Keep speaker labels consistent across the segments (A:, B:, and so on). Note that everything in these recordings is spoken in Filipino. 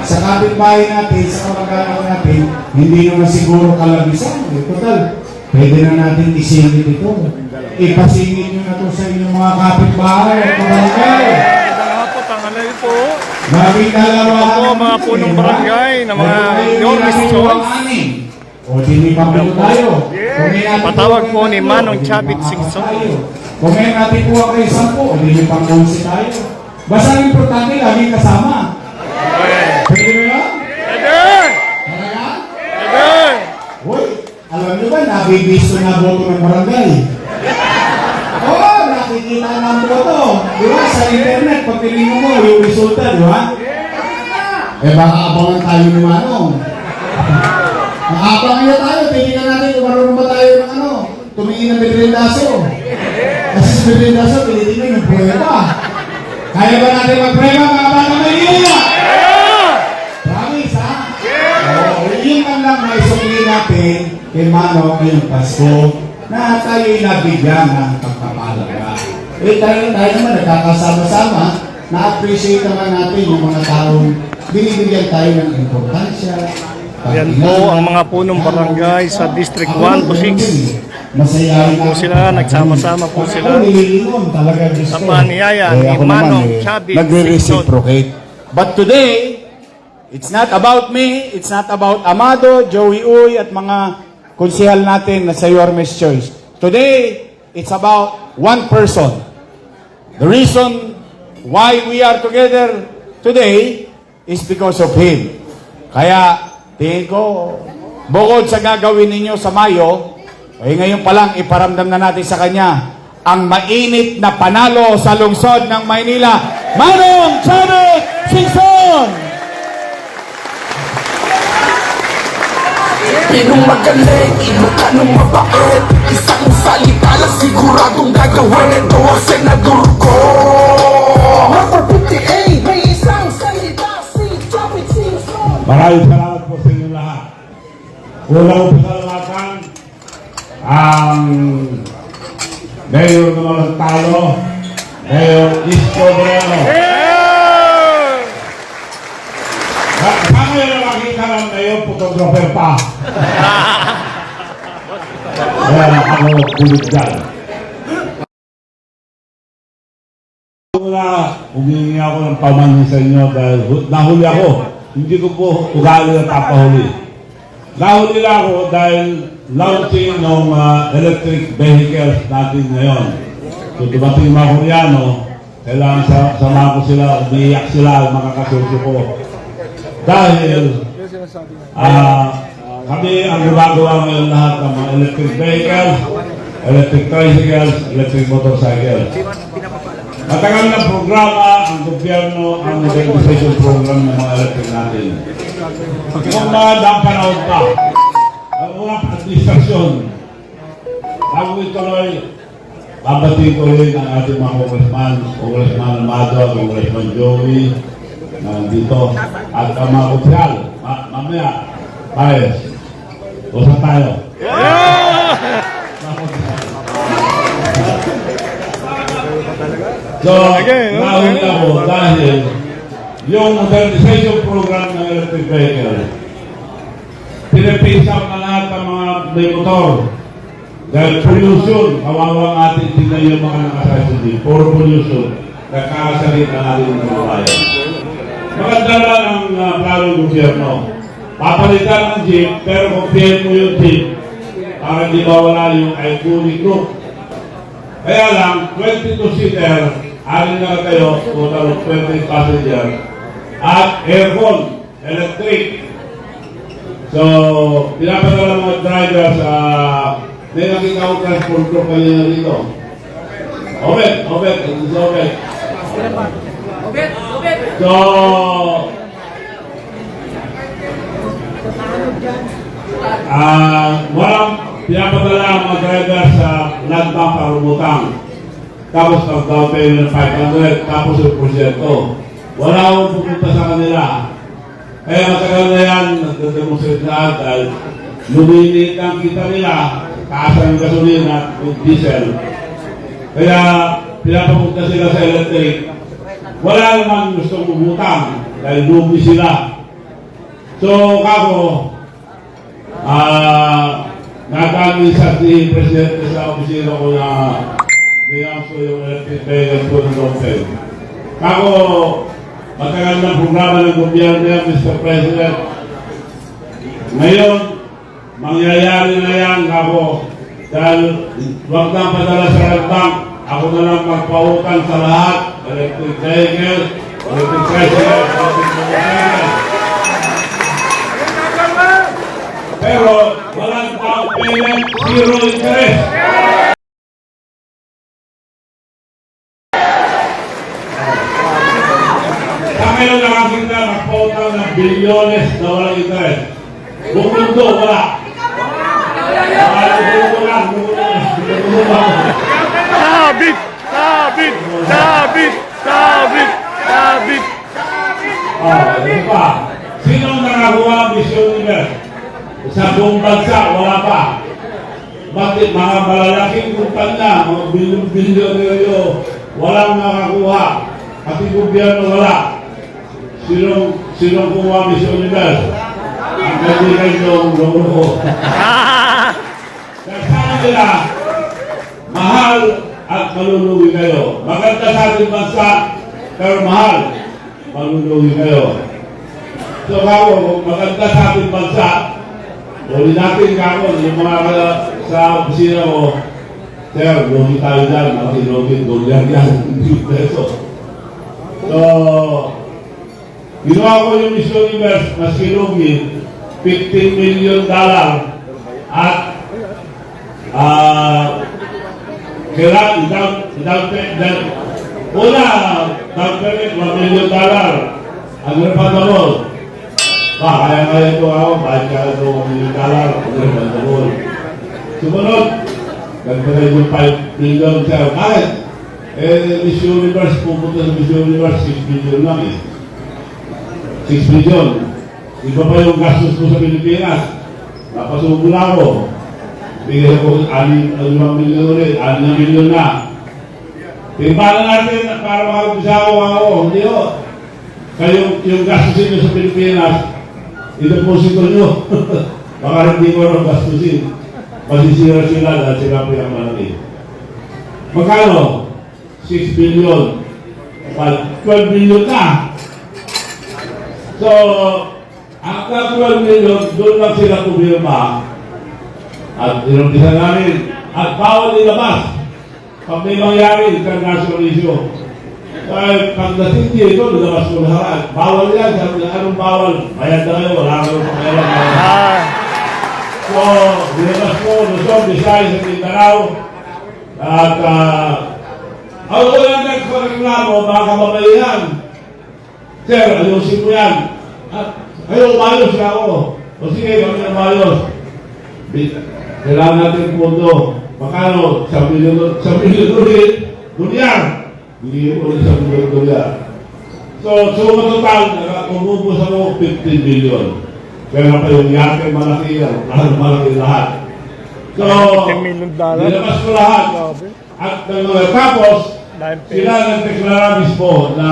A: sa kapitbahay natin, sa kamag-anak natin, hindi naman siguro kalabisan. Total, pwede na natin isingit ito. Ipasingit nyo na ito sa inyong mga kapitbahay at kabarangay.
B: Tangalay po.
A: Maraming dalawa
B: po mga punong barangay na mga your choice.
A: O dini pamilo tayo.
B: Patawag po ni Manong Chavit Singson.
A: Kung may natin po kayo 10, o dini pang 11 tayo. Basta importante, laging kasama. Pwede mo yun?
B: Pwede!
A: Talaga?
B: Pwede!
A: Uy, alam nyo ba, nabibisto na boto ng barangay? Oo, nakikita na ang boto. Di ba, sa internet, pag tinignan mo, yung resulta, di ba? Eh, baka abangan tayo ni Manong. Maabangan niya tayo, tingnan natin kung marunong ba tayo ng tumingin ng Bedrendaso. Kasi si Bedrendaso, tinitingnan yung prueba. Kaya ba natin mag-prueba, mga bata Maynila? Promise, ha? Oo, yun lang may sukli natin kay Manong ngayong Pasko na tayo'y nabigyan ng pagpapalaga. Eh, tayo naman nagkakasama-sama, na-appreciate naman natin yung mga taong binibigyan tayo ng importansya.
B: Yan po ang mga punong barangay sa District 1 to 6.
A: Masayahin
B: po sila, nagsama-sama po sila sa paniyaya ni Manong Chavit Singson.
A: Nagre-reciprocate. But today, it's not about me, it's not about Amado, Joey Uy, at mga konsehal natin na sa Yormes Choice. Today, it's about one person. The reason why we are together today is because of him. Kaya, tingin ko, bukod sa gagawin ninyo sa Mayo, ay ngayon pa lang iparamdam na natin sa kanya ang mainit na panalo sa lungsod ng Maynila, Manong Chavit Singson!
C: Pinong magaling, inuka ng mabait. Isang salita lang siguradong gagawin. Ito ang senador ko. Mapaputi may isang salita si Chavit Singson.
D: Maraming salamat po sa inyo lahat. Kulang po salamatan ang Mayor naman ng talo, Mayor Isko Moreno. Saan kayo nakakita ng Mayor photographer pa? Kaya ako kulit dyan. Una, humingi ako ng pamanhin sa inyo dahil nahuli ako. Hindi ko po ugali na papahuli. Nahuli lang ako dahil launching ng electric vehicles natin ngayon. So dumating mga Koreano, kailangan sama ko sila, umiiyak sila, mga kasusyo ko. Dahil kami ang gumagawa ngayon lahat ng mga electric vehicles, electric tricycles, electric motorcycles. Matagal na programa ang gobyerno ang modernization program ng mga electric natin. Kung mga daang panahon pa, ang unang administrasyon, bago ituloy, babatiin ko rin ang ating mga Congressman Amado, Congressman Joey, na nandito, at ang mga kutsal. Mamaya, Pares, usap tayo. So, nahuli ako dahil yung modernization program ng electric vehicle, pinapisap na lahat ng mga may motor. Dahil pollution, kawawang ating tingnan yung mga nakasasindi. Puro pollution, nagkakasalit na natin ng mga bayan. Maganda lang ang plano ng gobyerno. Papalitan ang jeep, pero kumpiyan mo yung jeep para hindi mawala yung iconic look. Kaya lang, 22-seater, alin na kayo, total of 20 passenger, at aircon, electric. So, pinapadala mga driver sa may nakita ko transport group kanina dito. Obet, ito si Obet. So, walang pinapadala ang mga driver sa landbank para umutang. Tapos pag-down payment ng 500, tapos yung prosyekto. Wala akong pupunta sa kanila. Kaya matagal na yan, nagdemonstrate na dahil lumiliit ang kita nila, taas ang gasolina at diesel. Kaya pinapapunta sila sa electric. Wala naman gustong umutang dahil lugi sila. So, kako, nagamit sa si Presidente sa opisina ko na niyang ko yung electric vehicle ko ng Lompen. Kako, matagal ng programa ng gobyerno yan, Mr. President. Ngayon, mangyayari na yan, kako, dahil huwag nang padala sa Red Bank, ako na lang magpautang sa lahat, electric vehicle, electric tricycle, electric motorcycle. Pero walang down payment, zero interest. Sa ngayon nakakita, magpautang ng bilyones na walang interest. Buong mundo, wala.
B: Sabit! Sabit! Sabit! Sabit! Sabit!
D: Ano pa? Sino ang nakakuha ang Mission Universe? Sa buong bansa, wala pa. Bakit mga malalaking kumpanya, mga bilyon-bilyon nyo, walang nakakuha. Pati gobyerno wala. Sinong kuha ang Mission Universe? Ang kaibigan yung lolo. Kaya sabi nila, mahal at maluluwi kayo. Maganda sa ating bansa, pero mahal, maluluwi kayo. So kako, maganda sa ating bansa, ulit natin kako, yung mga sa opisina ko, sir, lugi tayo dyan, matilugi, dolyar yan, hindi peso. So, ginawa ko yung Mission Universe, mas kilugi, $15 million at kailangan down payment. Una, down payment, $1 million. Ang refundable. Kaya ito ako, kahit kaya ito $1 million, ang refundable. Sumunod, nagpagay yung $5 million sir. Kahit, Miss Universe, pupunta sa Miss Universe, $6 million lang eh. 6 million. Iba pa yung gastos ko sa Pilipinas. Napasubo na ako. Bigyan ko 6 milyon ulit, 6 milyon na. Timpalan natin para makapisa ako. Hindi o. Kayo yung gastusin nyo sa Pilipinas, i-deposito nyo. Baka hindi ko rin gastusin. Masisira sila dahil sila pinakamalaki. Magkano? 6 billion. 12 billion na. So, ang 12 million, doon lang sila pumirma. At inumpisa namin. At bawal ilabas. Pag may mangyari, international issue. Kaya pagdating dito, nilabas ko lahat. Bawal yan. Sabi na, anong bawal? Bayad na kayo, wala kayo sa kailan. So, nilabas ko, Luzon, Visayas, at Mindanao. At, ako lang nagpareklamo, mga kababayan. Sir, ayusin mo yan. At, ayaw, umayos na ako. O sige, kami na umayos. Kailangan natin pundo. Makano? Sa milyon ulit. Dolyar. Hindi ulit sa milyon dolyar. So, total, umubos ako 15 billion. Kaya pa yung yakin malaki yan. Malaki lahat. So,
B: $15 million.
D: nilabas ko lahat. At tapos, sila nagdeklara mismo na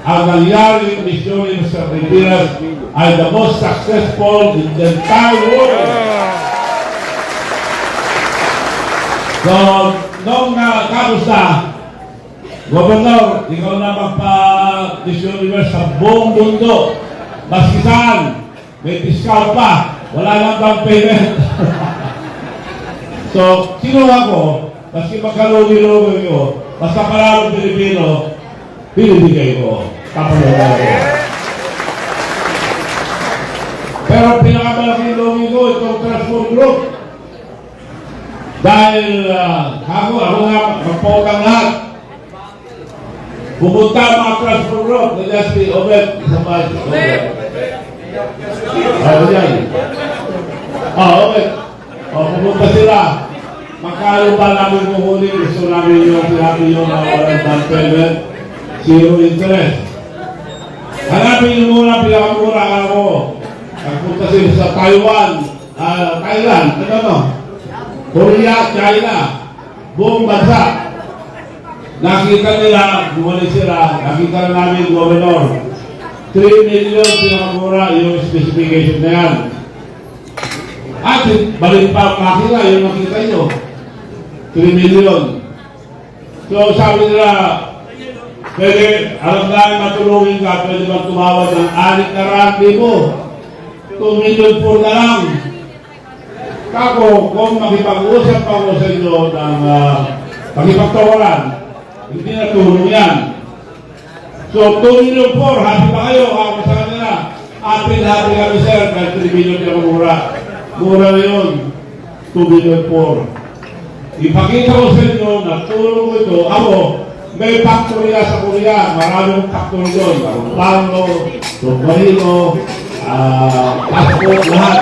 D: ang nangyari misyon sa Pilipinas ay the most successful in the entire world. So, nung tapos na, Gobernador, ikaw na magpa-Mission Universe sa buong mundo. Maski saan, may discount pa. Wala nang down payment. So, kinuha ko, maski magkalugi-lugi ko, basta palarong Pilipino, binibigay ko. Kapalaga ko. Pero pinakamalaking lugi ko, itong Transport Group. Dahil ako nga, magpautang lahat. Pumunta mga Transport Group, nandiyan si Obed sa bahay. Obed. Yan. Obed. Pumunta sila. Magkano ba namin kukunin? Gusto namin yung sinabi yung walang down payment. Zero interest. Hanapin nyo muna, pinakamura ako. Nagpunta sila sa Taiwan, Thailand, Korea, China, buong bansa. Nakita nila, bumalik sila, nakita namin gobernador. 3 million pinakamura yung specification na yan. At balik pa ang makina, yung makita nyo. 3 million. So sabi nila, pwede, alam namin matulungin ka, pwede bang tumawag ng 600,000? 2 million po na lang. Kako, kung makipag-usap ako sa inyo ng makipagtawaran, hindi na tulong yan. So, 2 million po, happy pa kayo, ako sa kanila. Happy kami sir, kahit 3 million yung mura. Mura na yun, 2 million po. Ipakita ko sa inyo na tulong ko ito. Ako, may factory sa Korea, maraming factory doon. Pano, Submarino, passport, lahat.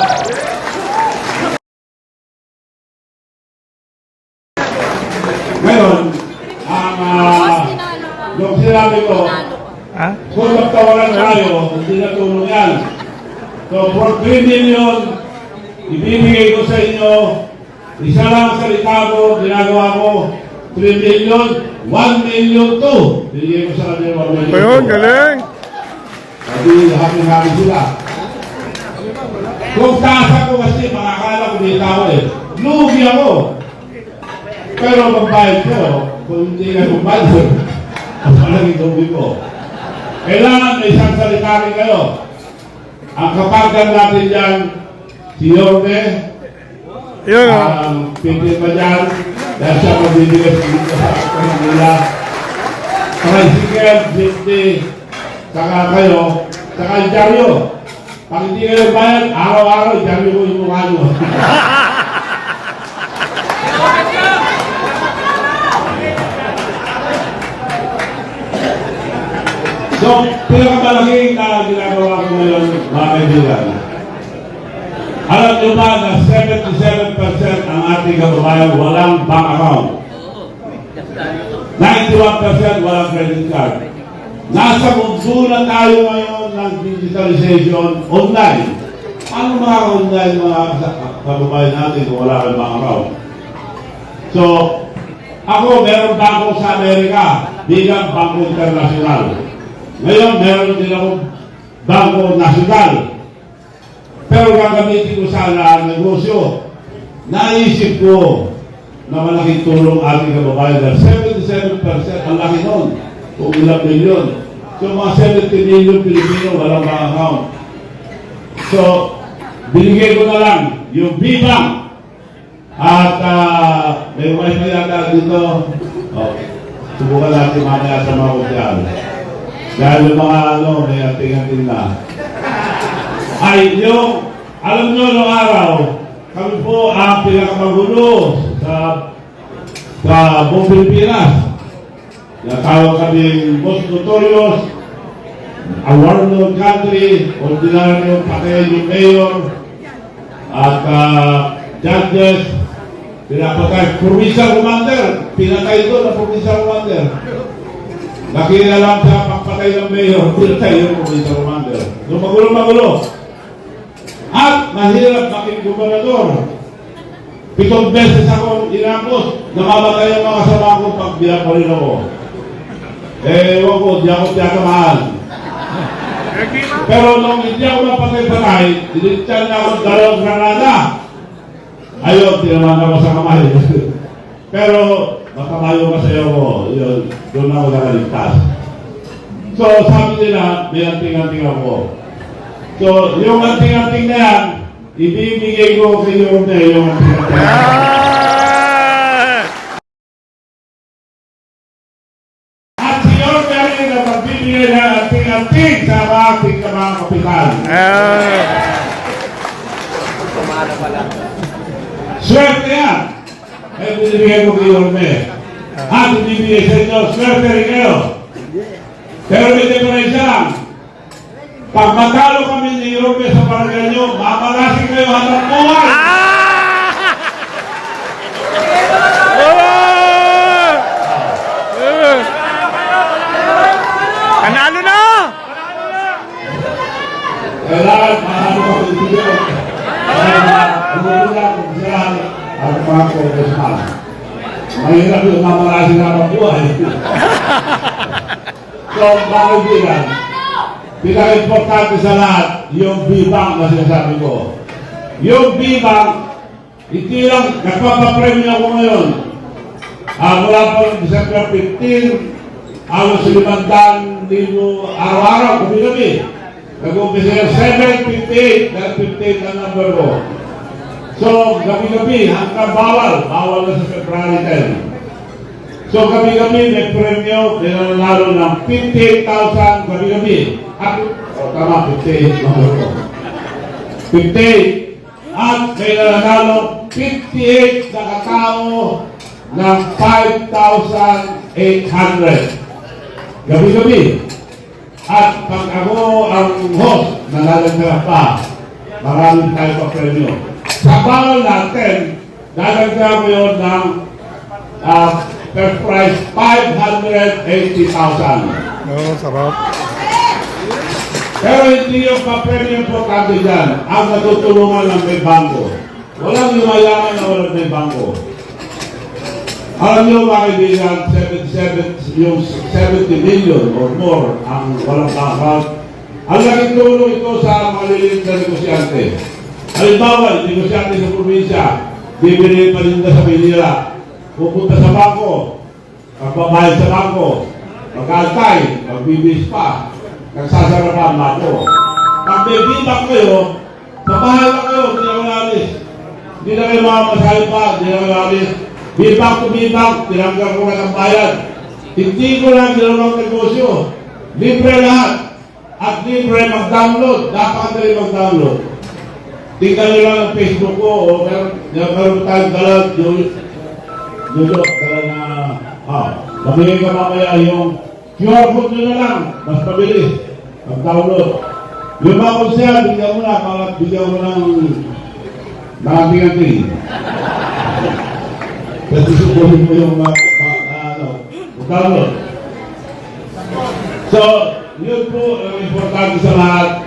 D: Ngayon, yung sinabi ko,
B: Ha?
D: kung magtawaran tayo, hindi na tulong yan. So, for 3 million, ibibigay ko sa inyo, isa lang salita ko, ginagawa ko, 3 million, 1 million to. Bigay ko sa kanila 1 million to.
B: Ayun, galing.
D: Hindi, happy sila. Kung tasa ko kasi, makakala ko dito ako eh. Lugi ako. Pero magbayad ko, kung hindi ka magbayad, ang palaging lugi ko. Kailangan may isang salita rin kayo. Ang kapatid natin dyan, si Yorme,
B: Yun,
D: pintin pa dyan, dahil siya magbibigay dito sa kanila. Tricycle, Jinty, saka kayo, saka yung Jaryo. Pag hindi kayo bayad, araw-araw, Jaryo ko yung mukha nyo. So, pinakamalaking na ginagawa ko ngayon, mga kaibigan. Alam nyo ba na 77% ang ating kababayan walang bank account? 91% walang credit card. Nasa mundo na tayo ngayon ng digitalization online. Ano mga online mga kababayan natin kung wala kang bank account? So, ako meron bangko sa Amerika bilang Bangko International. Ngayon, meron din ako Bangko Nasyonal. Pero gagamitin ko sana ang negosyo. Naisip ko na malaking tulong ating kababayan dahil 77% ang laki nun. Kung ilang milyon. So mga 70 million Pilipino walang bank account. So, binigay ko na lang yung B-Bank. At may wifi yata dito. Subukan natin mamaya sa mga kusyal. Dahil yung mga may ating-ating na. Ay, yung, alam nyo, noong araw, kami po ang pinakamagulo sa buong Pilipinas. Natawag kami most notorious, award of country, ordinary patay yung mayor, at judges, pinapatay, provincial commander, pinatay doon ang provincial commander. Nakita lang sa pagpatay ng mayor, pinatay yung provincial commander. So magulo-magulo. At mahirap maging gobernador. 7 beses akong inapos, namamatay ang mga sama ko pag bilang pa rin ako. Ewan ko, di ako tiyatamahan. Pero nung hindi ako mapatay-patay, dinityan na ako 2 granada. Ayun, tinaman ako sa kamay. Pero matamayo kasi ako, yun, doon ako nakaligtas. So sabi nila, may anting-anting ako. So yung anting-anting na yan, ibibigay ko kay Yorme yung anting-anting. At si Yorme rin na magbibigay ng anting-anting sa ating mga kapital. Swerte yan! Ay binibigay ko kay Yorme. At ibibigay sa inyo, swerte rin kayo. Pero may diferensya lang. Pag matalo kami ni Yorme sa barangay nyo, mamalasin kayo hanggang buhay!
B: Panalo na!
D: Kailangan, mahalo ka sa video. Bumula kung sila ang mga congressman. Mahirap yung mamalasin hanggang buhay. So, mga kaibigan, pinaka-importante sa lahat, yung B-Bank na sinasabi ko. Yung B-Bank, hindi lang, nagpapapremyo ako ngayon. Mula pa ng December 15, halos 500,000 araw-araw, gabi-gabi. Nag-umpisa yung 758, dahil 58 ang number ko. So, gabi-gabi, hanggang bawal na sa February 10. So, gabi-gabi, may premyo, may nanalo ng 58,000 gabi-gabi. Tama, 58 number ko. 58. At may nanalo 58 na katao ng 5,800 gabi-gabi. At pag ako ang host, nalalagdag pa, maraming tayo pa premyo. Sa bawal natin, nalagdag ko yun ng first prize, 580,000.
B: Oo, sarap.
D: Pero hindi yung pa-premyo importante dyan, ang natutulungan ng may bangko. Walang yumayaman na walang may bangko. Alam nyo mga kaibigan, 70 million or more ang walang account. Ang laking tulong ito sa maliliit na negosyante. Halimbawa, negosyante sa probinsya, bibili paninda sa Manila, pupunta sa bangko, magbabayad sa bangko, mag-altay, magbibis pa, nagsasarapan ako. Pag may bitak kayo, sa bahay lang kayo, hindi na kayo alis. Hindi na kayo mamasahe pa, hindi na kayo alis. Bibak to bibak, tinanggal ko na ng bayad. Hindi ko lang ginawang negosyo. Libre lahat. At libre mag-download. Napakadali mag-download. Tingnan nyo lang ang Facebook ko. O meron tayong dala. Dala na... Mamigay ka mamaya yung QR code nyo na lang. Mas pabilis. Mag-download. Yung mga konsyal, bigyan mo na. Bigyan mo ng... Nakatingan-ting. Kasi subuhin mo yung download. So, yun po ang importante sa lahat.